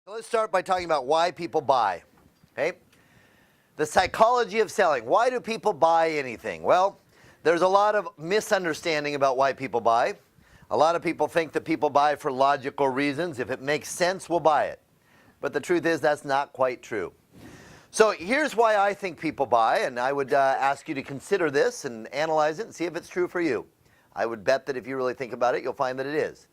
So let's start by talking about why people buy. Okay? The psychology of selling. Why do people buy anything? Well, there's a lot of misunderstanding about why people buy. A lot of people think that people buy for logical reasons. If it makes sense, we'll buy it. But the truth is that's not quite true. So here's why I think people buy, and I would ask you to consider this and analyze it and see if it's true for you. I would bet that if you really think about it, you'll find that it is.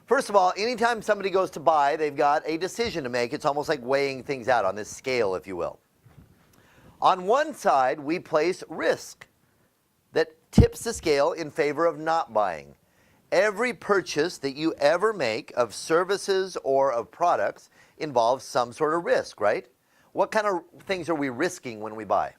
First of all, anytime somebody goes to buy, they've got a decision to make. It's almost like weighing things out on this scale, if you will. On one side, we place risk that tips the scale in favor of not buying. Every purchase that you ever make of services or of products involves some sort of risk, right? What kind of things are we risking when we buy?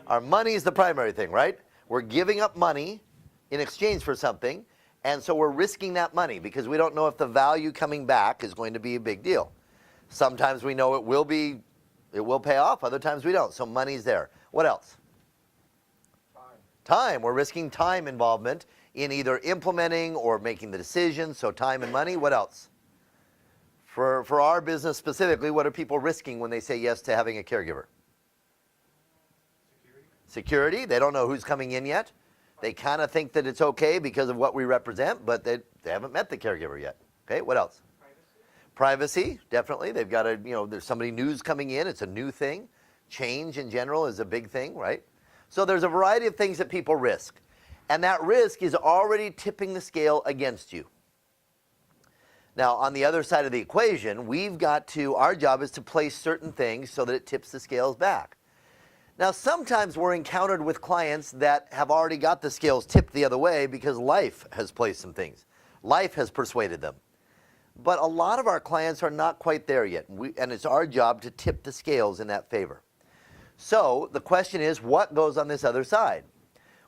Our money is the primary thing, right? We're giving up money in exchange for something, and so we're risking that money because we don't know if the value coming back is going to be a big deal. Sometimes we know it will pay off, other times we don't. So money's there. What else? Time. We're risking time involvement in either implementing or making the decision, so time and money. What else? For our business specifically, what are people risking when they say yes to having a caregiver? Security. They don't know who's coming in yet. They kind of think that it's okay because of what we represent, but they haven't met the caregiver yet. Okay, what else? Privacy, definitely. They've got to, there's somebody new's coming in. It's a new thing. Change in general is a big thing, right? So there's a variety of things that people risk. And that risk is already tipping the scale against you. Now, on the other side of the equation, our job is to place certain things so that it tips the scales back. Now, sometimes we're encountered with clients that have already got the scales tipped the other way because life has placed some things. Life has persuaded them. But a lot of our clients are not quite there yet, and it's our job to tip the scales in that favor. So the question is, what goes on this other side?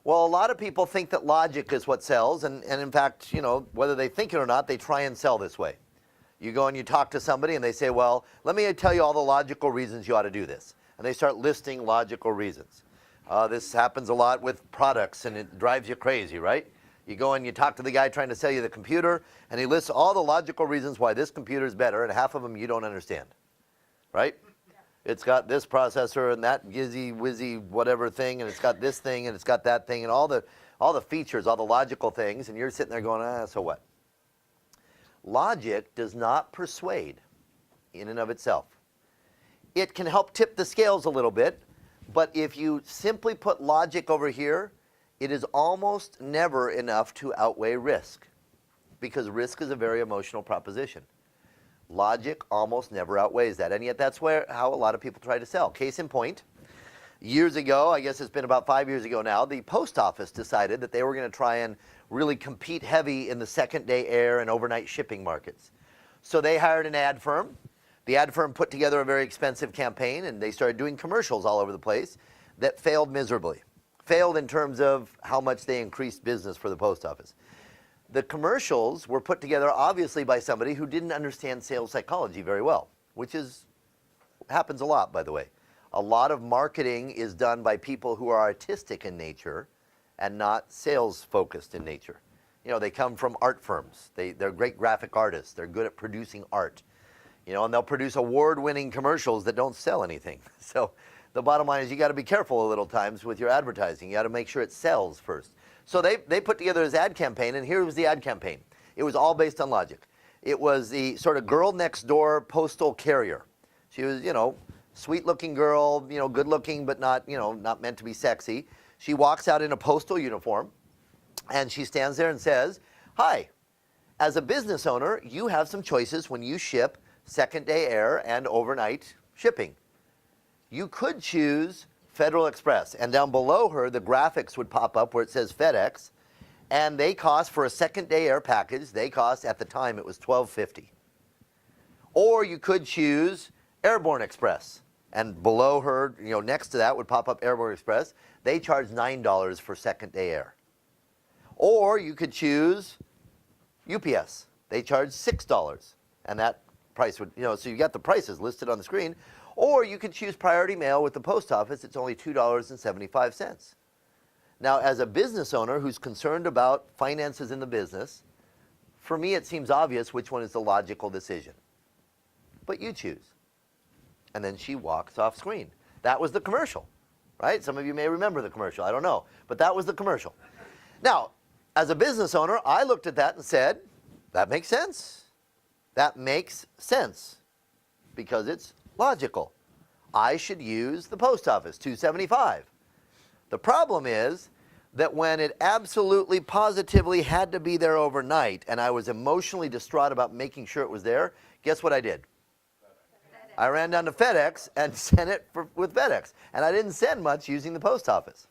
Well, a lot of people think that logic is what sells, and in fact, whether they think it or not, they try and sell this way. You go and you talk to somebody and they say, well, let me tell you all the logical reasons you ought to do this. And they start listing logical reasons. This happens a lot with products, and it drives you crazy, right? You go and you talk to the guy trying to sell you the computer, and he lists all the logical reasons why this computer is better, and half of them you don't understand, right? It's got this processor and that gizzy whizzy whatever thing, and it's got this thing and it's got that thing, and all the features, all the logical things, and you're sitting there going, so what? Logic does not persuade in and of itself. It can help tip the scales a little bit, but if you simply put logic over here, it is almost never enough to outweigh risk, because risk is a very emotional proposition. Logic almost never outweighs that, and yet that's how a lot of people try to sell. Case in point, years ago, I guess it's been about 5 years ago now, the post office decided that they were going to try and really compete heavy in the second-day air and overnight shipping markets. So they hired an ad firm. The ad firm put together a very expensive campaign, and they started doing commercials all over the place that failed miserably. Failed in terms of how much they increased business for the post office. The commercials were put together obviously by somebody who didn't understand sales psychology very well, which happens a lot, by the way. A lot of marketing is done by people who are artistic in nature and not sales focused in nature. They come from art firms. They're great graphic artists. They're good at producing art. And they'll produce award-winning commercials that don't sell anything. So the bottom line is you got to be careful a little times with your advertising. You got to make sure it sells first. So they put together this ad campaign, and here was the ad campaign. It was all based on logic. It was the sort of girl next door postal carrier. She was, sweet-looking girl, good-looking, but not meant to be sexy. She walks out in a postal uniform, and she stands there and says, "Hi, as a business owner, you have some choices when you ship second-day air and overnight shipping. You could choose Federal Express," and down below her, the graphics would pop up where it says FedEx, and they cost, for a second-day air package, at the time, it was $12.50. Or you could choose Airborne Express, and below her, next to that would pop up Airborne Express. They charge $9 for second-day air. Or you could choose UPS. They charge $6, and that price would, so you got the prices listed on the screen. Or you could choose priority mail with the post office. It's only $2.75. Now, as a business owner who's concerned about finances in the business, for me it seems obvious which one is the logical decision. but you choose. And then she walks off screen. That was the commercial, right? Some of you may remember the commercial. I don't know. But that was the commercial. Now, as a business owner, I looked at that and said, that makes sense. That makes sense because it's logical. I should use the post office, 275. The problem is that when it absolutely positively had to be there overnight and I was emotionally distraught about making sure it was there, guess what I did? I ran down to FedEx and sent it with FedEx. And I didn't send much using the post office.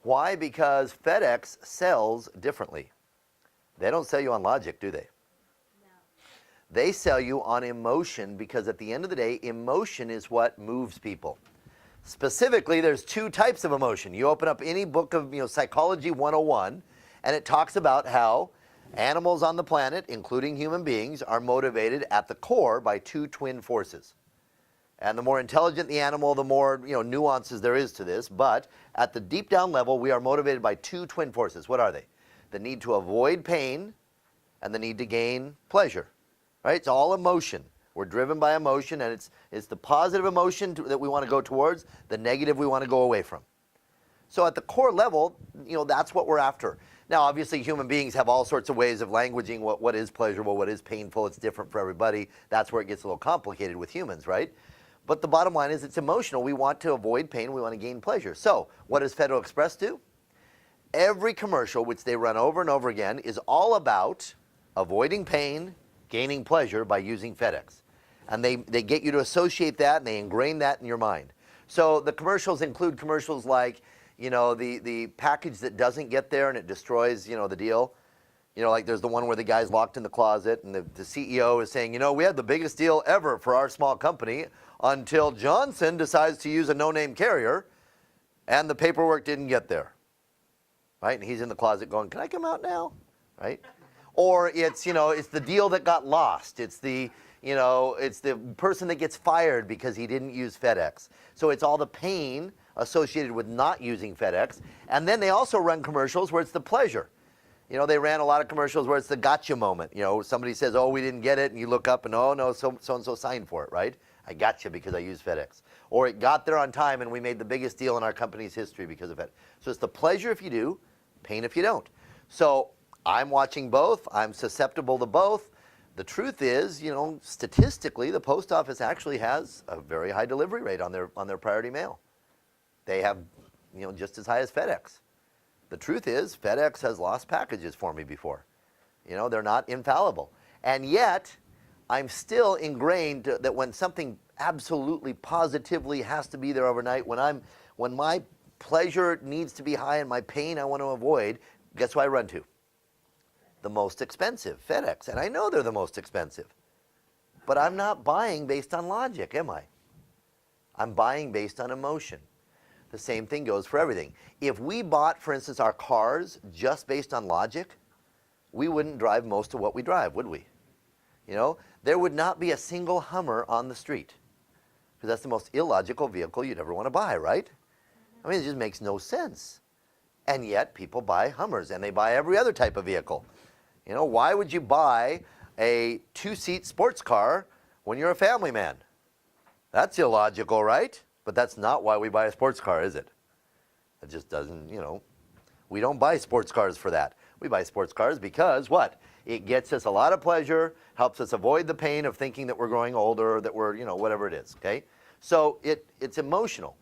Why? Because FedEx sells differently. They don't sell you on logic, do they? No. They sell you on emotion because at the end of the day, emotion is what moves people. Specifically, there's two types of emotion. You open up any book of Psychology 101, and it talks about how animals on the planet, including human beings, are motivated at the core by two twin forces. And the more intelligent the animal, the more nuances there is to this. But at the deep down level, we are motivated by two twin forces. What are they? The need to avoid pain and the need to gain pleasure. Right? It's all emotion. We're driven by emotion, and it's the positive emotion that we want to go towards, the negative we want to go away from. So at the core level, that's what we're after. Now, obviously, human beings have all sorts of ways of languaging what is pleasurable, what is painful. It's different for everybody. That's where it gets a little complicated with humans, right? But the bottom line is it's emotional. We want to avoid pain. We want to gain pleasure. So what does Federal Express do? Every commercial, which they run over and over again, is all about avoiding pain, gaining pleasure by using FedEx. And they get you to associate that, and they ingrain that in your mind. So the commercials include commercials like, the package that doesn't get there and it destroys, the deal. Like there's the one where the guy's locked in the closet and the CEO is saying, we had the biggest deal ever for our small company until Johnson decides to use a no-name carrier and the paperwork didn't get there. Right? And he's in the closet going, can I come out now? Right? Or it's, it's the deal that got lost. It's the person that gets fired because he didn't use FedEx. So it's all the pain associated with not using FedEx. And then they also run commercials where it's the pleasure. They ran a lot of commercials where it's the gotcha moment. Somebody says, oh, we didn't get it. And you look up and, oh, no, so-and-so signed for it, right? I got you because I used FedEx. Or it got there on time and we made the biggest deal in our company's history because of it. So it's the pleasure if you do, pain if you don't. So I'm watching both. I'm susceptible to both. The truth is, statistically, the post office actually has a very high delivery rate on their priority mail. They have, just as high as FedEx. The truth is, FedEx has lost packages for me before. They're not infallible. And yet, I'm still ingrained that when something absolutely positively has to be there overnight, when my pleasure needs to be high and my pain I want to avoid, guess who I run to? The most expensive, FedEx. And I know they're the most expensive. But I'm not buying based on logic, am I? I'm buying based on emotion. The same thing goes for everything. If we bought, for instance, our cars just based on logic, we wouldn't drive most of what we drive, would we? There would not be a single Hummer on the street. Because that's the most illogical vehicle you'd ever want to buy, right? I mean, it just makes no sense. And yet, people buy Hummers, and they buy every other type of vehicle. Why would you buy a two-seat sports car when you're a family man? That's illogical, right? But that's not why we buy a sports car, is it? It just doesn't, we don't buy sports cars for that. We buy sports cars because what? It gets us a lot of pleasure, helps us avoid the pain of thinking that we're growing older, that we're, whatever it is, okay? So it's emotional.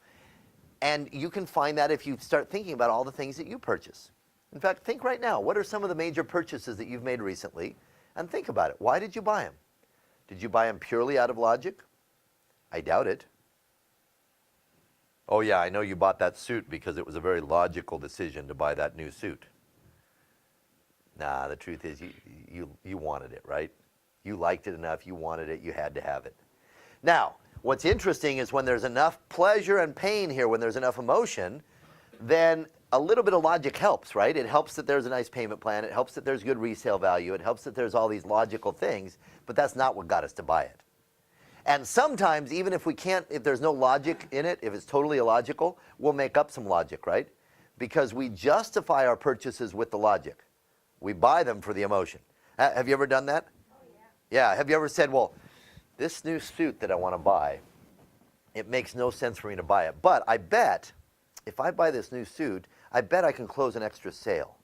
And you can find that if you start thinking about all the things that you purchase. In fact, think right now, what are some of the major purchases that you've made recently? And think about it. Why did you buy them? Did you buy them purely out of logic? I doubt it. Oh yeah, I know you bought that suit because it was a very logical decision to buy that new suit. Nah, the truth is you wanted it, right? You liked it enough, you wanted it, you had to have it. Now, what's interesting is when there's enough pleasure and pain here, when there's enough emotion, then a little bit of logic helps, right? It helps that there's a nice payment plan, it helps that there's good resale value, it helps that there's all these logical things, but that's not what got us to buy it. And sometimes, even if there's no logic in it, if it's totally illogical, we'll make up some logic, right? Because we justify our purchases with the logic. We buy them for the emotion. Have you ever done that? Oh, yeah. Yeah. Have you ever said, well, this new suit that I want to buy, it makes no sense for me to buy it. But I bet if I buy this new suit, I bet I can close an extra sale.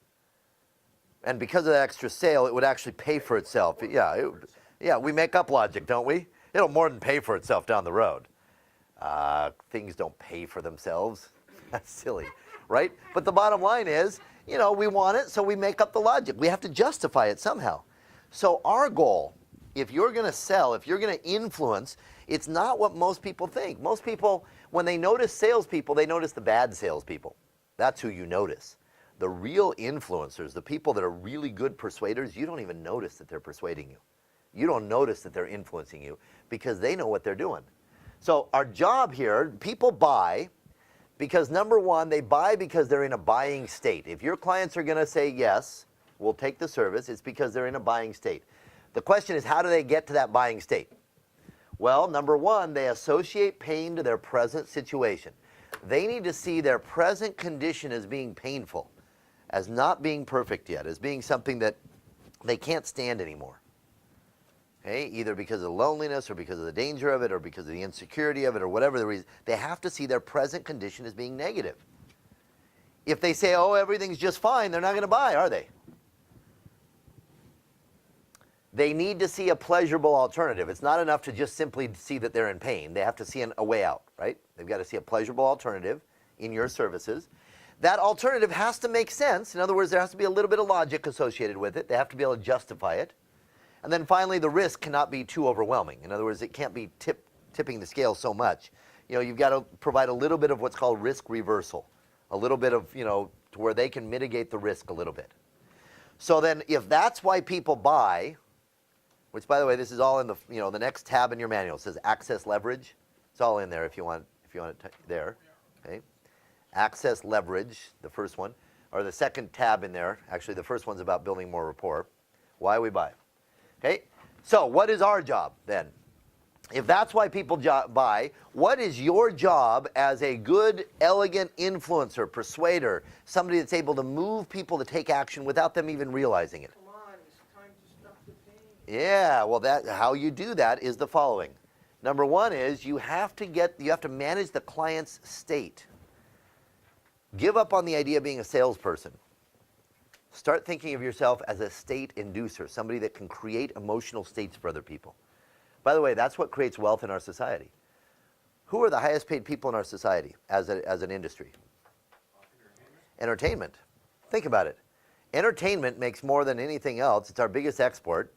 And because of that extra sale, it would actually pay for itself. Yeah, we make up logic, don't we? It'll more than pay for itself down the road. Things don't pay for themselves. That's silly, right? But the bottom line is, we want it, so we make up the logic. We have to justify it somehow. So our goal, if you're going to sell, if you're going to influence, it's not what most people think. Most people, when they notice salespeople, they notice the bad salespeople. That's who you notice. The real influencers, the people that are really good persuaders, you don't even notice that they're persuading you. You don't notice that they're influencing you because they know what they're doing. So our job here, people buy because, number one, they buy because they're in a buying state. If your clients are going to say, yes, we'll take the service, it's because they're in a buying state. The question is, how do they get to that buying state? Well, number one, they associate pain to their present situation. They need to see their present condition as being painful, as not being perfect yet, as being something that they can't stand anymore. Okay? Either because of the loneliness or because of the danger of it or because of the insecurity of it or whatever the reason. They have to see their present condition as being negative. If they say, oh, everything's just fine, they're not going to buy, are they? They need to see a pleasurable alternative. It's not enough to just simply see that they're in pain. They have to see a way out, right? They've got to see a pleasurable alternative in your services. That alternative has to make sense. In other words, there has to be a little bit of logic associated with it. They have to be able to justify it. And then finally, the risk cannot be too overwhelming. In other words, it can't be tipping the scale so much. You've got to provide a little bit of what's called risk reversal, a little bit of, to where they can mitigate the risk a little bit. So then if that's why people buy, which, by the way, this is all in the, the next tab in your manual. It says access leverage. It's all in there if you want it there. Okay. Access leverage, the first one, or the second tab in there. Actually, the first one's about building more rapport. Why we buy. Okay. So what is our job then? If that's why people buy, what is your job as a good, elegant influencer, persuader, somebody that's able to move people to take action without them even realizing it? Yeah, well, how you do that is the following. Number one is you have to manage the client's state. Give up on the idea of being a salesperson. Start thinking of yourself as a state inducer, somebody that can create emotional states for other people. By the way, that's what creates wealth in our society. Who are the highest paid people in our society as an industry? Entertainment. Think about it. Entertainment makes more than anything else. It's our biggest export.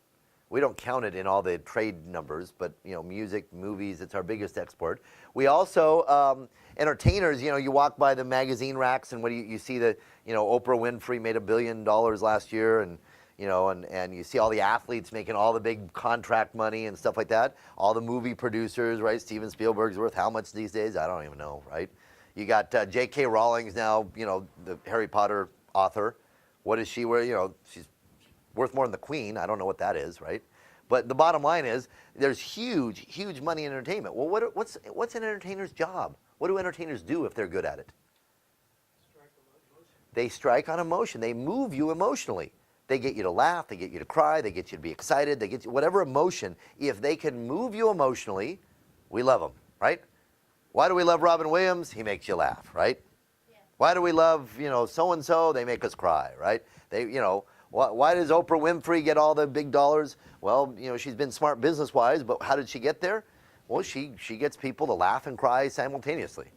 We don't count it in all the trade numbers, but music, movies, it's our biggest export. We also, entertainers, you walk by the magazine racks and you see that, Oprah Winfrey made $1 billion last year and you see all the athletes making all the big contract money and stuff like that. All the movie producers, right? Steven Spielberg's worth how much these days? I don't even know, right? You got J.K. Rowling's now, the Harry Potter author. What is she worth? She's worth more than the Queen. I don't know what that is, right? But the bottom line is there's huge, huge money in entertainment. Well, what's an entertainer's job? What do entertainers do if they're good at it? They strike on emotion. They move you emotionally. They get you to laugh. They get you to cry. They get you to be excited. They get you whatever emotion. If they can move you emotionally, we love them, right? Why do we love Robin Williams? He makes you laugh, right? Yeah. Why do we love, so-and-so? They make us cry, right? Why does Oprah Winfrey get all the big dollars? Well, she's been smart business-wise, but how did she get there? Well, she gets people to laugh and cry simultaneously,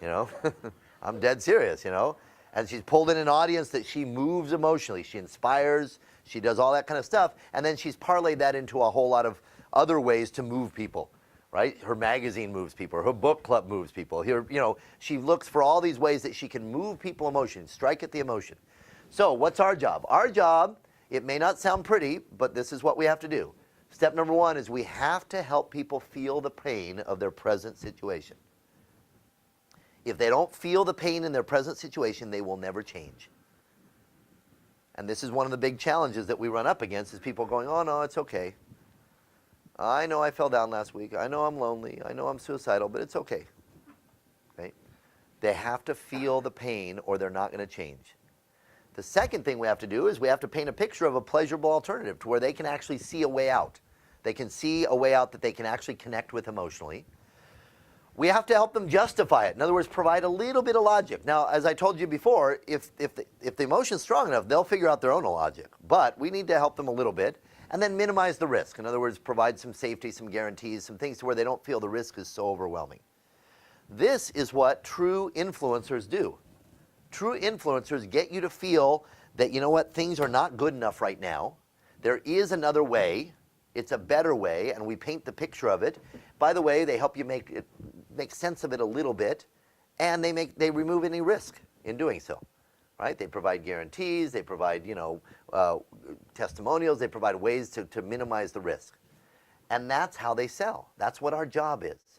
I'm dead serious, And she's pulled in an audience that she moves emotionally. She inspires. She does all that kind of stuff. And then she's parlayed that into a whole lot of other ways to move people, right? Her magazine moves people. Her book club moves people. She looks for all these ways that she can move people emotion, strike at the emotion. So what's our job? Our job, it may not sound pretty, but this is what we have to do. Step number one is we have to help people feel the pain of their present situation. If they don't feel the pain in their present situation, they will never change. And this is one of the big challenges that we run up against is people going, oh, no, it's okay. I know I fell down last week. I know I'm lonely. I know I'm suicidal, but it's okay. Okay? They have to feel the pain or they're not going to change. The second thing we have to do is we have to paint a picture of a pleasurable alternative to where they can actually see a way out. They can see a way out that they can actually connect with emotionally. We have to help them justify it. In other words, provide a little bit of logic. Now, as I told you before, if the emotion's strong enough, they'll figure out their own logic. But we need to help them a little bit and then minimize the risk. In other words, provide some safety, some guarantees, some things to where they don't feel the risk is so overwhelming. This is what true influencers do. True influencers get you to feel that, you know what, things are not good enough right now. There is another way. It's a better way, and we paint the picture of it. By the way, they help you make sense of it a little bit, and they remove any risk in doing so, right? They provide guarantees, they provide testimonials, they provide ways to minimize the risk, and that's how they sell. That's what our job is.